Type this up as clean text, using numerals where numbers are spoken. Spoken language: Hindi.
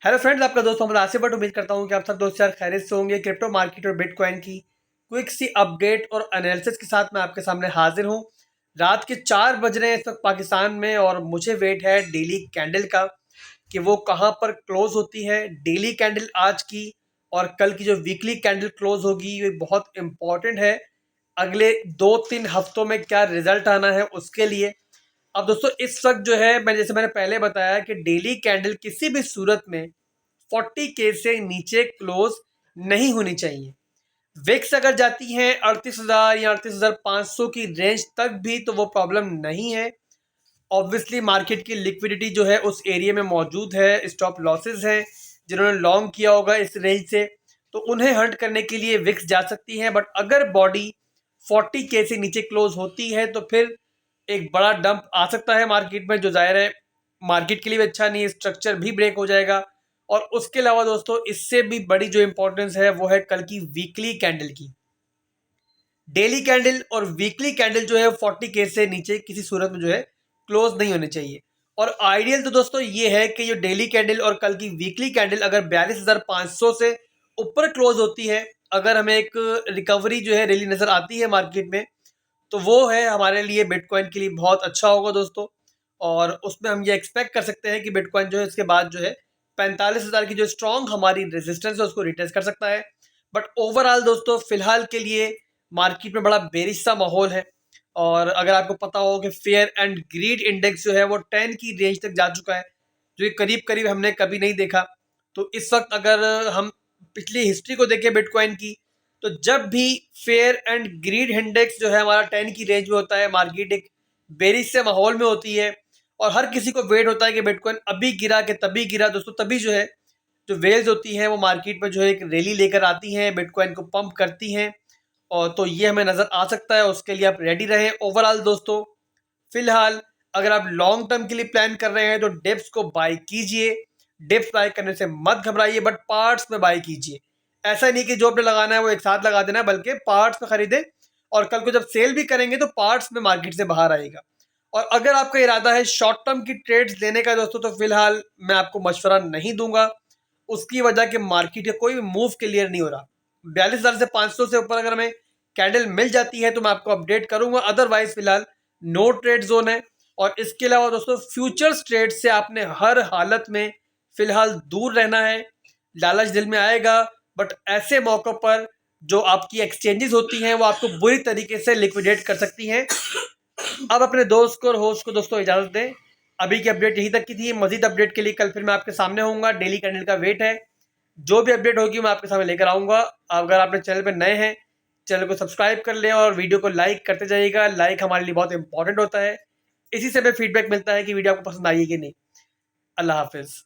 हेलो फ्रेंड्स, आपका दोस्त मोहम्मद आसिफ बट उम्मीद करता हूँ कि आप सब दोस्त यार खैरियत से होंगे। क्रिप्टो मार्केट और बिटकॉइन की क्विक सी अपडेट और एनालिसिस के साथ मैं आपके सामने हाजिर हूँ। रात के 4 बज रहे हैं इस वक्त पाकिस्तान में और मुझे वेट है डेली कैंडल का कि वो कहाँ पर क्लोज होती है। डेली कैंडल आज की और कल की जो वीकली कैंडल क्लोज होगी ये बहुत इंपॉर्टेंट है। अगले 2-3 हफ्तों में क्या रिजल्ट आना है उसके लिए। अब दोस्तों इस वक्त जो है मैंने पहले बताया कि डेली कैंडल किसी भी सूरत में 40K से नीचे क्लोज नहीं होनी चाहिए। विक्स अगर जाती है 38,000 या 38,500 की रेंज तक भी तो वो प्रॉब्लम नहीं है। ऑब्वियसली मार्केट की लिक्विडिटी जो है उस एरिया में मौजूद है, स्टॉप लॉसेस हैं। जिन्होंने लॉन्ग किया होगा इस रेंज से तो उन्हें हंट करने के लिए विक्स जा सकती है। बट अगर बॉडी 40K से नीचे क्लोज होती है तो फिर एक बड़ा डंप आ सकता है मार्केट में, जो जाहिर है मार्केट के लिए भी अच्छा नहीं है, स्ट्रक्चर भी ब्रेक हो जाएगा। और उसके अलावा दोस्तों इससे भी बड़ी जो इंपॉर्टेंस है वो है कल की वीकली कैंडल की। डेली कैंडल और वीकली कैंडल जो है 40K से नीचे किसी सूरत में जो है क्लोज नहीं होने चाहिए। और आइडियल तो दोस्तों ये है कि जो डेली कैंडल और कल की वीकली कैंडल अगर 42,500 से ऊपर क्लोज होती है, अगर हमें एक रिकवरी जो है रैली नजर आती है मार्केट में, तो वो है हमारे लिए बिटकॉइन के लिए बहुत अच्छा होगा दोस्तों। और उसमें हम ये एक्सपेक्ट कर सकते हैं कि बिटकॉइन जो है इसके बाद जो है 45,000 की जो स्ट्रॉन्ग हमारी रेजिस्टेंस है उसको रिटेस्ट कर सकता है। बट ओवरऑल दोस्तों फिलहाल के लिए मार्केट में बड़ा बेरिश सा माहौल है। और अगर आपको पता हो कि फेयर एंड ग्रीड इंडेक्स जो है वो 10 की रेंज तक जा चुका है, जो कि करीब करीब हमने कभी नहीं देखा। तो इस वक्त अगर हम पिछली हिस्ट्री को देखें बिटकॉइन की, तो जब भी फेयर एंड ग्रीड इंडेक्स जो है हमारा 10 की रेंज में होता है, मार्केट एक बेरिश से माहौल में होती है और हर किसी को वेट होता है कि बिटकॉइन अभी गिरा के तभी गिरा दोस्तों, तभी जो है जो वेल्स होती हैं वो मार्केट में जो है एक रैली लेकर आती हैं, बिटकॉइन को पंप करती हैं। और तो ये हमें नज़र आ सकता है, उसके लिए आप रेडी रहें। ओवरऑल दोस्तों फिलहाल अगर आप लॉन्ग टर्म के लिए प्लान कर रहे हैं तो डिप्स को बाय कीजिए। डिप्स बाय करने से मत घबराइए, बट पार्ट्स में बाय कीजिए। ऐसा नहीं कि जो आपने लगाना है वो एक साथ लगा देना है, बल्कि पार्ट्स में खरीदें और कल को जब सेल भी करेंगे तो पार्ट्स में मार्केट से बाहर आएगा। और अगर आपका इरादा है शॉर्ट टर्म की ट्रेड्स लेने का दोस्तों, तो फिलहाल मैं आपको मशवरा नहीं दूंगा। उसकी वजह कि मार्केट का कोई भी मूव क्लियर नहीं हो रहा। 42,500 से ऊपर अगर हमें कैंडल मिल जाती है तो मैं आपको अपडेट करूंगा, अदरवाइज फिलहाल नो ट्रेड जोन है। और इसके अलावा दोस्तों फ्यूचर्स ट्रेड से आपने हर हालत में फिलहाल दूर रहना है। लालच दिल में आएगा, बट ऐसे मौकों पर जो आपकी एक्सचेंजेस होती हैं वो आपको बुरी तरीके से लिक्विडेट कर सकती हैं। अब अपने दोस्त को और होस्ट को दोस्तों इजाजत दें। अभी की अपडेट यही तक की थी। मजीद अपडेट के लिए कल फिर मैं आपके सामने होऊंगा। डेली कैंडल का वेट है, जो भी अपडेट होगी मैं आपके सामने लेकर आऊंगा। अगर आपने चैनल पर नए हैं, चैनल को सब्सक्राइब कर लें और वीडियो को लाइक करते जाइएगा। लाइक हमारे लिए बहुत इंपॉर्टेंट होता है, इसी से हमें फीडबैक मिलता है कि वीडियो आपको पसंद आई है कि नहीं। अल्लाह हाफिज।